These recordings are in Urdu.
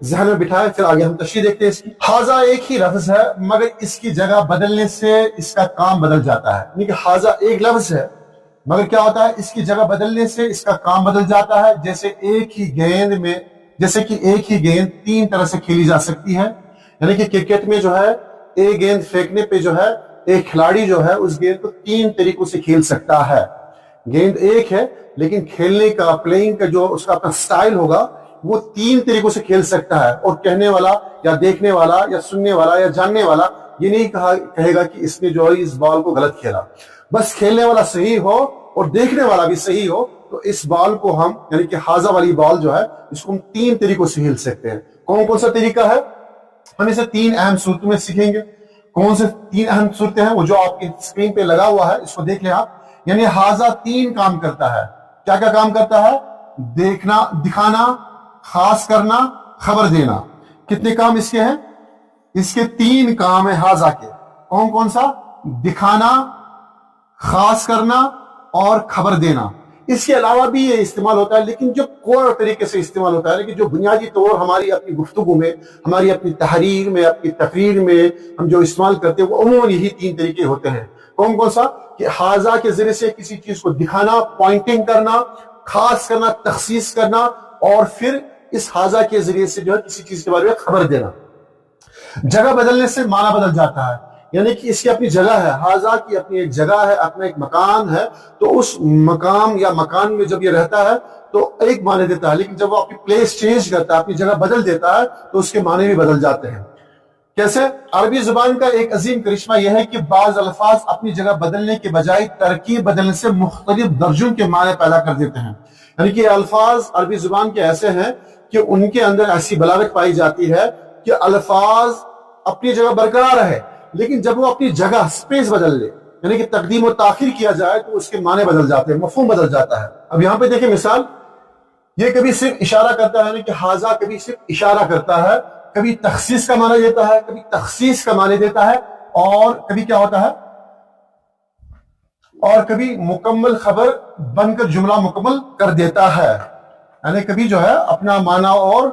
ذہن میں بٹھائے، پھر آگے ہم تشریح دیکھتے ہیں اس کی۔ حاضہ ایک ہی لفظ ہے مگر اس کی جگہ بدلنے سے اس کا کام بدل جاتا ہے، یعنی کہ حاضہ ایک لفظ ہے مگر کیا ہوتا ہے، اس کی جگہ بدلنے سے اس کا کام بدل جاتا ہے۔ جیسے کہ ایک ہی گیند 3 طرح سے کھیلی جا سکتی ہے، یعنی کہ کرکٹ میں جو ہے ایک گیند پھینکنے پہ جو ہے ایک کھلاڑی جو ہے اس گیند کو 3 طریقوں سے کھیل سکتا ہے۔ گیند ایک ہے لیکن کھیلنے کا، پلینگ کا جو اس کا اپنا سٹائل ہوگا وہ 3 طریقوں سے کھیل سکتا ہے، اور کہنے والا یا دیکھنے والا یا سننے والا یا جاننے والا یہ نہیں کہے گا کہ اس نے جو ہے اس بال کو غلط کھیلا۔ بس کھیلنے والا صحیح ہو اور دیکھنے والا بھی صحیح ہو تو اس بال کو ہم، یعنی کہ حاضہ والی بال جو ہے اس کو ہم 3 طریقوں سے کھیل سکتے ہیں۔ کون سا طریقہ ہے؟ ہم اسے 3 اہم صورتوں میں سیکھیں گے۔ کون سے 3 اہم صورتیں ہیں؟ وہ جو آپ کی اسکرین پہ لگا ہوا ہے اس کو دیکھ لیں آپ۔ یعنی حاضہ 3 کام کرتا ہے۔ کیا کیا کام کرتا ہے؟ دیکھنا، دکھانا، خاص کرنا، خبر دینا۔ کتنے کام اس کے ہیں؟ اس کے 3 کام ہیں حاضہ کے۔ کون سا؟ دکھانا، خاص کرنا اور خبر دینا۔ اس کے علاوہ بھی یہ استعمال ہوتا ہے، لیکن جو کور طریقے سے استعمال ہوتا ہے، لیکن جو بنیادی طور ہماری اپنی گفتگو میں، ہماری اپنی تحریر میں، اپنی تقریر میں ہم جو استعمال کرتے ہیں وہ عموماً یہی 3 طریقے ہوتے ہیں۔ کون سا؟ کہ حاضہ کے ذریعے سے کسی چیز کو دکھانا، پوائنٹنگ کرنا، خاص کرنا، تخصیص کرنا، اور پھر اس حاضہ کے ذریعے سے جو ہے کسی چیز کے بارے میں خبر دینا۔ جگہ بدلنے سے معنی بدل جاتا ہے، یعنی کہ اس کی اپنی جگہ ہے، حاضہ کی اپنی ایک جگہ ہے، اپنا ایک مکان ہے، تو اس مقام یا مکان میں جب یہ رہتا ہے تو ایک معنی دیتا ہے، لیکن جب وہ اپنی پلیس چینج کرتا ہے، اپنی جگہ بدل دیتا ہے تو اس کے معنی بھی بدل جاتے ہیں۔ کیسے؟ عربی زبان کا ایک عظیم کرشمہ یہ ہے کہ بعض الفاظ اپنی جگہ بدلنے کے بجائے ترکیب بدلنے سے مختلف درجوں کے معنی پیدا کر دیتے ہیں، یعنی کہ الفاظ عربی زبان کے ایسے ہیں کہ ان کے اندر ایسی بلاغت پائی جاتی ہے کہ الفاظ اپنی جگہ برقرار ہے، لیکن جب وہ اپنی جگہ سپیس بدل لے، یعنی کہ تقدیم و تاخیر کیا جائے تو اس کے معنی بدل جاتے ہیں، مفہوم بدل جاتا ہے۔ اب یہاں پہ دیکھیں مثال، یہ کبھی صرف اشارہ کرتا ہے، یعنی کہ حاضہ کبھی صرف اشارہ کرتا ہے، کبھی تخصیص کا معنی دیتا ہے، کبھی تخصیص کا معنی دیتا ہے، اور کبھی کیا ہوتا ہے، اور کبھی مکمل خبر بن کر جملہ مکمل کر دیتا ہے، یعنی کبھی جو ہے اپنا معنی اور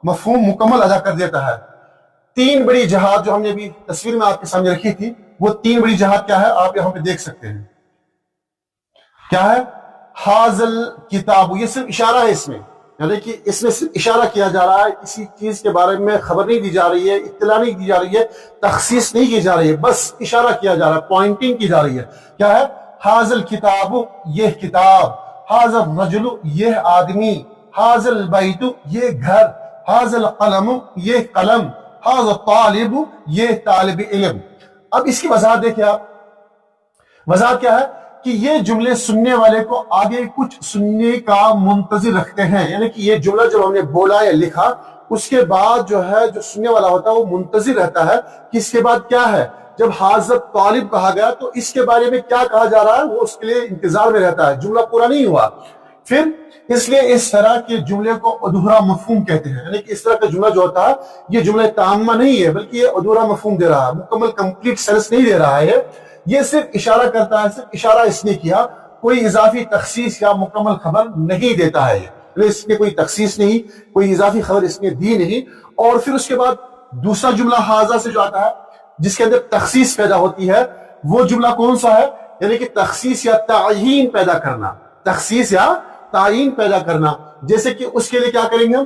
مفہوم مکمل ادا کر دیتا ہے۔ 3 بڑی جہات جو ہم نے بھی تصویر میں آپ کے سامنے رکھی تھی، وہ 3 بڑی جہات کیا ہے آپ یہاں پہ دیکھ سکتے ہیں۔ کیا ہے؟ حاضل کتاب، یہ صرف اشارہ ہے، اس میں یعنی کہ اس میں صرف اشارہ کیا جا رہا ہے، کسی چیز کے بارے میں خبر نہیں دی جا رہی ہے، اطلاع نہیں دی جا رہی ہے، تخصیص نہیں کی جا رہی ہے، بس اشارہ کیا جا رہا ہے، پوائنٹنگ کی جا رہی ہے۔ کیا ہے؟ حاضل کتاب، یہ کتاب، حاضل رجل، یہ آدمی، حاضل بیت، یہ گھر، حاضل قلم، یہ قلم، حاضل طالب، یہ طالب علم۔ اب اس کی وضاحت دیکھیں آپ۔ وضاحت کیا ہے کہ یہ جملے سننے والے کو آگے کچھ سننے کا منتظر رکھتے ہیں، یعنی کہ یہ جملہ جب ہم نے بولا یا لکھا اس کے بعد جو ہے جو سننے والا ہوتا ہے وہ منتظر رہتا ہے کہ اس کے بعد کیا ہے۔ جب حاضر طالب کہا گیا تو اس کے بارے میں کیا کہا جا رہا ہے، وہ اس کے لیے انتظار میں رہتا ہے، جملہ پورا نہیں ہوا۔ پھر اس لیے اس طرح کے جملے کو ادھورا مفہوم کہتے ہیں، یعنی کہ اس طرح کا جملہ جو ہوتا ہے یہ جملہ تامہ نہیں ہے بلکہ یہ ادھورا مفہوم دے رہا ہے، مکمل کمپلیٹ سینس نہیں دے رہا ہے، یہ صرف اشارہ کرتا ہے، صرف اشارہ اس نے کیا، کوئی اضافی تخصیص یا مکمل خبر نہیں دیتا ہے، یعنی اس نے کوئی تخصیص نہیں، کوئی اضافی خبر اس نے دی نہیں۔ اور پھر اس کے بعد دوسرا جملہ حاضہ سے جو آتا ہے جس کے اندر تخصیص پیدا ہوتی ہے، وہ جملہ کون سا ہے؟ یعنی کہ تخصیص یا تعیین پیدا کرنا، تخصیص یا تعیین پیدا کرنا۔ جیسے کہ اس کے لیے کیا کریں گے ہم؟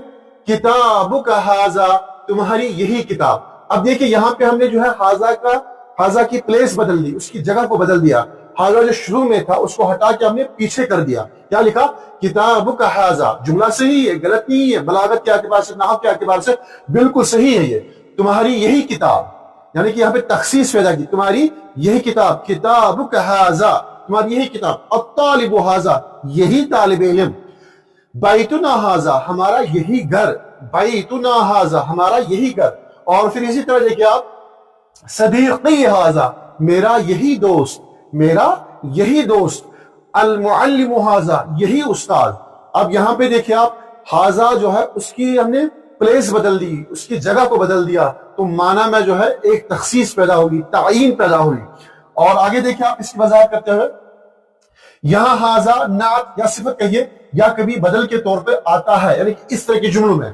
کتابک ھذا، تمہاری یہی کتاب۔ اب دیکھیں یہاں پہ ہم نے جو ہے حاضہ کی پلیس بدل دی، اس کی جگہ کو بدل دیا۔ حاضہ جو شروع میں تھا اس کو ہٹا کے ہم نے پیچھے کر دیا، کیا لکھا؟ کتابک ھذا۔ جملہ صحیح ہے، غلط نہیں ہے، بلاغت کے اعتبار سے، نحو کے اعتبار سے بالکل صحیح ہے۔ یہ تمہاری یہی کتاب، یعنی کہ یہاں پہ تخصیص پیدا کی، تمہاری یہی کتاب، کتابک ھذا، تمہاری یہی کتاب، الطالب ھذا، یہی طالب علم، بیتنا ھذا، ہمارا یہی گھر، بیتنا ھذا، ہمارا یہی گھر۔ اور پھر اسی طرح دیکھیں آپ، صدیقی ھذا، میرا یہی دوست، میرا یہی دوست، المعلم ھذا، یہی استاد۔ اب یہاں پہ دیکھیں آپ، ھذا جو ہے اس کی ہم نے پلیس بدل دی، اس کی جگہ کو بدل دیا، تو معنی میں جو ہے ایک تخصیص پیدا ہوگی، تعیین پیدا ہوگی۔ اور آگے دیکھیں آپ اس کی وضاحت کرتے ہوئے، یہاں ھذا نعت یا صفت کہیے یا کبھی بدل کے طور پہ آتا ہے، یعنی کہ اس طرح کے جملوں میں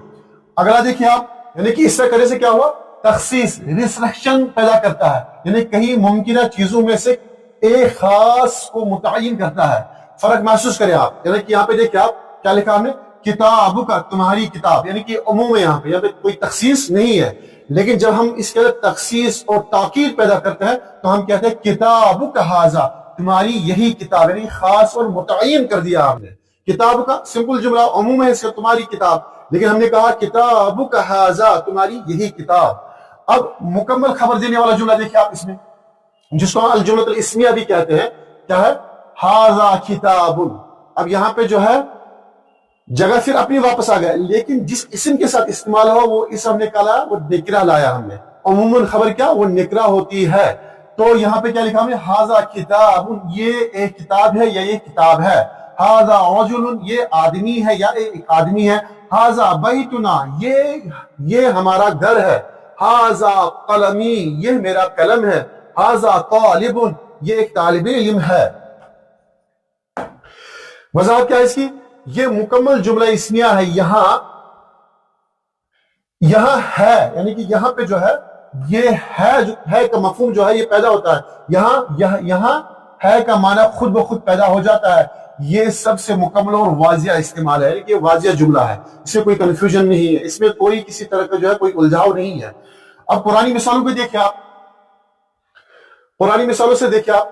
اگلا دیکھیں آپ, یعنی کہ اس طرح کرنے سے کیا ہوا, تخصیص, ریسٹرکشن پیدا کرتا ہے, یعنی کہیں ممکنہ چیزوں میں سے ایک خاص کو متعین کرتا ہے. فرق محسوس کریں آپ, یعنی کہ یہاں پہ دیکھیں آپ کیا لکھا ہم نے, کتابوں کا, تمہاری کتاب, یعنی کہ عموم ہے یہاں پہ کوئی تخصیص نہیں ہے. لیکن جب ہم اس کے اندر تخصیص اور تاکید پیدا کرتے ہیں تو ہم کہتے ہیں کتابوں کا حاضہ, تمہاری یہی کتاب, یعنی خاص اور متعین کر دیا ہم نے. کتاب کا سمپل جملہ عموم ہے اس کا, تمہاری کتاب, لیکن ہم نے کہا کتابوں کا حاضہ, تمہاری یہی کتاب. اب مکمل خبر دینے والا جملہ دیکھیں آپ اس میں, جس کو الجملۃ الاسمیہ بھی کہتے ہیں. کیا ہے, حاضہ کتاب. اب یہاں پہ جو ہے جگہ پھر اپنی واپس آ گیا, لیکن جس اسم کے ساتھ استعمال ہوا وہ اسم ہم نے کہا وہ نکرہ لایا ہم نے. عموماً خبر کیا, وہ نکرہ ہوتی ہے. تو یہاں پہ کیا لکھا ہم نے, حاضہ کتاب, یہ ایک کتاب ہے یا یہ کتاب ہے. حاضہ رجل, یہ آدمی ہے یا ایک آدمی ہے. حاضہ بیتنا, یہ ہمارا گھر ہے. حاضہ قلمی, یہ میرا قلم ہے. حاضہ طالب, یہ ایک طالب علم ہے. وضاحت کیا ہے اس کی, یہ مکمل جملہ اسمیہ ہے. یہاں ہے, یعنی کہ یہاں پہ جو ہے یہ ہے کا مفہوم جو ہے یہ پیدا ہوتا ہے. یہاں ہے کا معنی خود بخود پیدا ہو جاتا ہے. یہ سب سے مکمل اور واضح استعمال ہے, یعنی کہ واضح جملہ ہے, اس میں کوئی کنفیوژن نہیں ہے, اس میں کوئی کسی طرح کا جو ہے کوئی الجھاؤ نہیں ہے. اب پرانی مثالوں کو دیکھیں آپ, پرانی مثالوں سے دیکھیں آپ.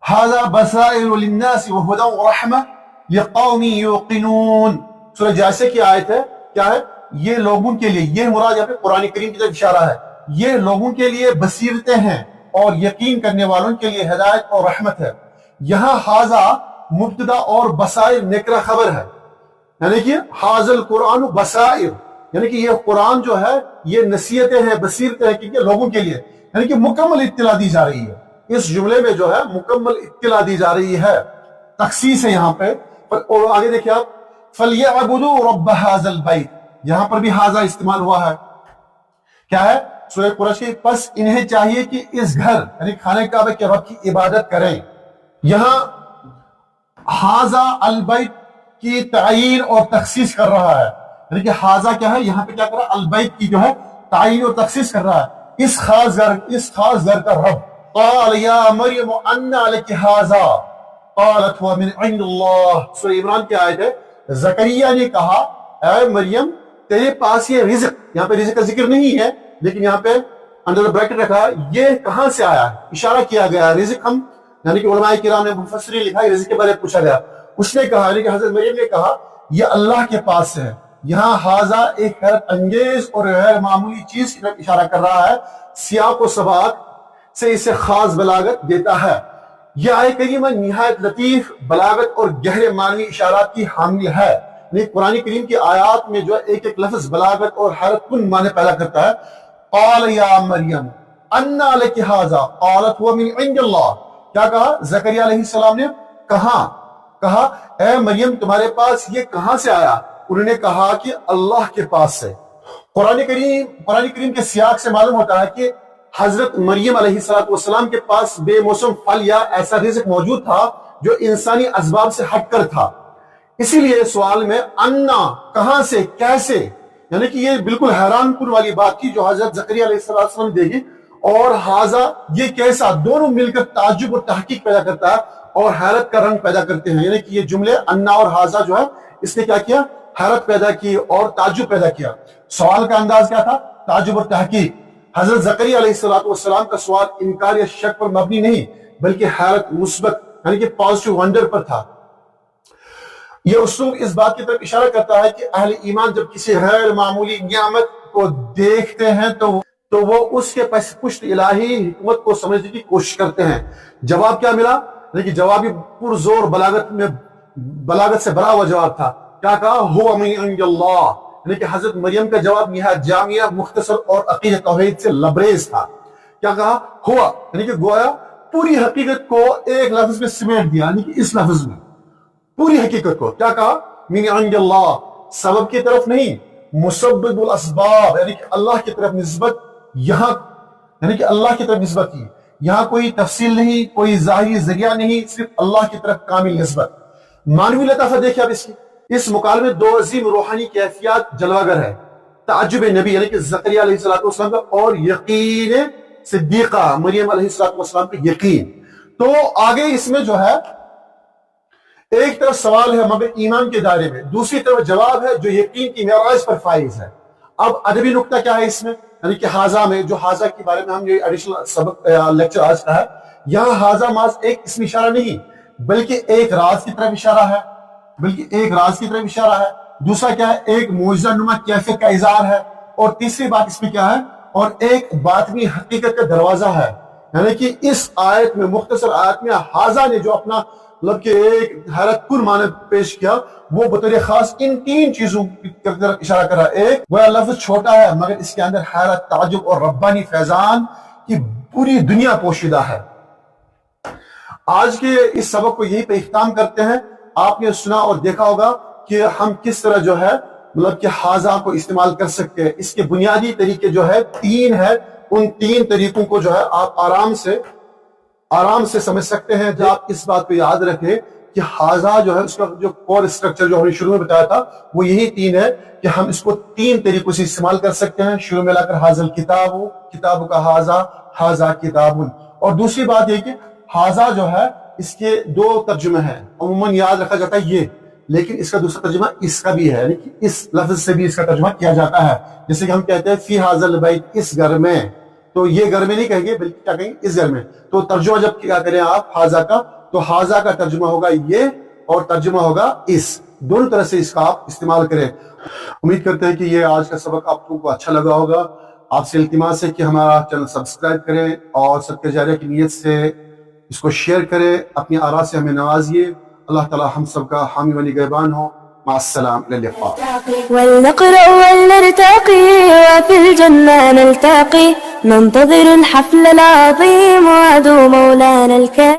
هذا بصائر للناس وهدى ورحمة لقوم يوقنون, سورہ جاسیہ کی آیت ہے. کیا ہے, یہ لوگوں کے لیے, یہ مراد یہاں پہ قرآن کریم کی طرف اشارہ ہے, یہ لوگوں کے لیے بصیرتیں ہیں اور یقین کرنے والوں کے لیے ہدایت اور رحمت ہے. یہاں حاضہ مبتدا اور بصائر نکرہ خبر ہے, یعنی کہ حاضہ القرآن بصائر, یعنی کہ یہ قرآن جو ہے یہ نصیحتیں ہیں, بصیرتیں ہیں کہ لوگوں کے لیے, یعنی کہ مکمل اطلاع دی جا رہی ہے. اس جملے میں جو ہے مکمل اطلاع دی جا رہی ہے, تخصیص ہے یہاں پہ. اور آگے دیکھیں آپ, فَلْيَعْبُدُوا رَبَّ هَذَا الْبَيْتِ, یہاں پر بھی حاضہ استعمال ہوا ہے. کیا ہے, سورہ قریش کی, پس انہیں چاہیے کہ اس گھر یعنی خانہ کعبہ کے رب کی عبادت کریں. یہاں حاضہ البیت کی تعین اور تخصیص کر رہا ہے, یعنی کہ حاضہ کیا ہے, یہاں پہ کیا کر رہا ہے, البیت کی جو ہے تعین اور تخصیص کر رہا ہے, اس خاص گھر کا رب. قال یا مریم انا لک ھذا قالت هو من عند اللہ, سورہ عمران کی آیت ہے. زکریا نے کہا اے مریم تیرے پاس یہ رزق, یہاں پہ رزق کا ذکر نہیں ہے لیکن یہاں پہ انڈر بریکٹ رکھا, یہ کہاں سے آیا, اشارہ کیا گیا. رزق ہم یعنی کہ علماء کرام نے مفسرین لکھا ہے, رزق کے بارے میں پوچھا گیا, اس نے کہا, یعنی کہ حضرت مریم نے کہا یہ اللہ کے پاس سے ہے. یہاں حاضہ ایک حیرت انگیز اور غیر معمولی چیز کی طرف اشارہ کر رہا ہے, سیاق و سباق سے اسے خاص بلاغت دیتا ہے. یہ آیت کریمہ نہایت لطیف بلاغت اور گہرے معنی اشارات کی حامل ہے. یعنی قرآن کریم کی آیات میں جو ایک ایک لفظ بلاغت اور حیرت کن معنی پیدا کرتا ہے. قال یا مریم انا لک ھذا قالت هو من عند اللہ, کیا کہا, زکریا علیہ السلام نے کہا اے مریم تمہارے پاس یہ کہاں سے آیا, انہوں نے کہا کہ اللہ کے پاس سے. قرآن کریم کے سیاق سے معلوم ہوتا ہے کہ حضرت مریم علیہ السلام کے پاس بے موسم پھل یا ایسا رزق موجود تھا جو انسانی اسباب سے ہٹ کر تھا. اسی لیے سوال میں انا, کہاں سے, کیسے, یعنی کہ یہ بالکل حیران کن والی بات تھی جو حضرت زکریا علیہ السلام دے گی, اور حاضہ یہ کیسا, دونوں مل کر تعجب اور تحقیق پیدا کرتا ہے اور حیرت کا رنگ پیدا کرتے ہیں. یعنی کہ یہ جملے انا اور حاضہ جو ہے اس نے کیا کیا, حیرت پیدا کی اور تعجب پیدا کیا. سوال کا انداز کیا تھا, تعجب اور تحقیق. حضرت زکریا علیہ السلام کا سوال انکار یا شک پر مبنی نہیں بلکہ حیرت, مثبت یعنی کہ پازیٹو ونڈر پر تھا. یہ اسلوب اس بات کی طرف اشارہ کرتا ہے کہ اہل ایمان جب کسی غیر معمولی نعمت کو دیکھتے ہیں تو وہ اس کے پشت الہی حکمت کو سمجھنے کی کوشش کرتے ہیں. جواب کیا ملا, لیکن جواب بھی پرزور بلاغت سے بھرا ہوا جواب تھا. کیا کہا, هو من عند اللہ, یعنی کہ حضرت مریم کا جواب نہایت جامع, مختصر اور عقیدہ توحید سے لبریز تھا. کیا کہا, ہوا, یعنی کہ گویا پوری حقیقت کو ایک لفظ میں سمیٹ دیا, یعنی کہ اس لفظ میں پوری حقیقت کو. کیا کہا, من عند اللہ, سبب کی طرف نہیں, مسبب الاسباب, یعنی کہ اللہ کی طرف نسبت, یہاں یعنی کہ اللہ کی طرف نسبت کی, یہاں کوئی تفصیل نہیں, کوئی ظاہری ذریعہ نہیں, صرف اللہ کی طرف کامل نسبت. معنوی لطافت دیکھیں اب اس مکالمے میں دو عظیم روحانی کیفیات جلوہ گر ہے. تعجب نبی یعنی کہ زکریا علیہ السلام کا اور یقین صدیقہ مریم علیہ السلام کا یقین. تو آگے اس میں جو ہے ایک طرف سوال ہے مگر ایمان کے دائرے میں, دوسری طرف جواب ہے جو یقین کی معراج پر فائز ہے. اب ادبی نکتہ کیا ہے اس میں, یعنی کہ حاضہ میں جو حاضہ کے بارے میں ہم یہ ایڈیشنل سبق لیکچر آج کا ہے, یہاں حاضہ محض ایک اسم اشارہ نہیں بلکہ ایک راز کی طرف اشارہ ہے, دوسرا کیا ہے ایک معجزہ نما کیفیت کا اظہار ہے, اور تیسری بات اس میں کیا ہے اور ایک باطنی حقیقت کا دروازہ ہے. یعنی کہ اس آیت میں مختصر آیت میں حاضہ نے جو اپنا مطلب کہ ایک حیرت کن معنی پیش کیا وہ بطور خاص ان تین چیزوں کی طرف اشارہ کر رہا ہے. ایک وہ لفظ چھوٹا ہے مگر اس کے اندر حیرت, تعجب اور ربانی فیضان کی پوری دنیا پوشیدہ ہے. آج کے اس سبق کو یہی پہ اختتام کرتے ہیں. آپ نے سنا اور دیکھا ہوگا کہ ہم کس طرح جو ہے مطلب کہ حاضہ کو استعمال کر سکتے ہیں. اس کے بنیادی طریقے جو ہے تین ہے, ان تین طریقوں کو جو ہے آپ آرام سے سمجھ سکتے ہیں. جب آپ اس بات کو یاد رکھیں کہ حاضہ جو ہے اس کا جو کور اسٹرکچر جو ہم نے شروع میں بتایا تھا وہ یہی تین ہے کہ ہم اس کو تین طریقوں سے استعمال کر سکتے ہیں. شروع میں لا کر حاضل کتاب, کتاب کا حاضہ کتاب. اور دوسری بات یہ کہ حاضہ جو ہے اس کے دو ترجمے ہیں. عموماً یاد رکھا جاتا ہے یہ, لیکن اس کا دوسرا ترجمہ اس کا بھی ہے, یعنی کہ اس لفظ سے بھی اس کا ترجمہ کیا جاتا ہے. جیسے کہ ہم کہتے ہیں فی حاضل بیت, اس گھر میں, تو یہ گھر میں نہیں کہیں گے بلکہ کیا کہیں گے اس گھر میں. تو ترجمہ جب کیا کریں آپ حاضہ کا, تو حاضہ کا ترجمہ ہوگا یہ اور ترجمہ ہوگا اس, دونوں طرح سے اس کا آپ استعمال کریں. امید کرتے ہیں کہ یہ آج کا سبق آپ کو اچھا لگا ہوگا. آپ سے التماس ہے کہ ہمارا چینل سبسکرائب کریں اور صدقہ جاریہ کی نیت سے اس کو شیئر کریں, اپنی آراء سے ہمیں نوازیے. اللہ تعالی ہم سب کا حامی و نگہبان ہو. مع السلام, الى اللقاء. ولنقرأ ولنرتقي وفي الجنة نلتقي ننتظر الحفل العظيم وعدو مولانا الكريم.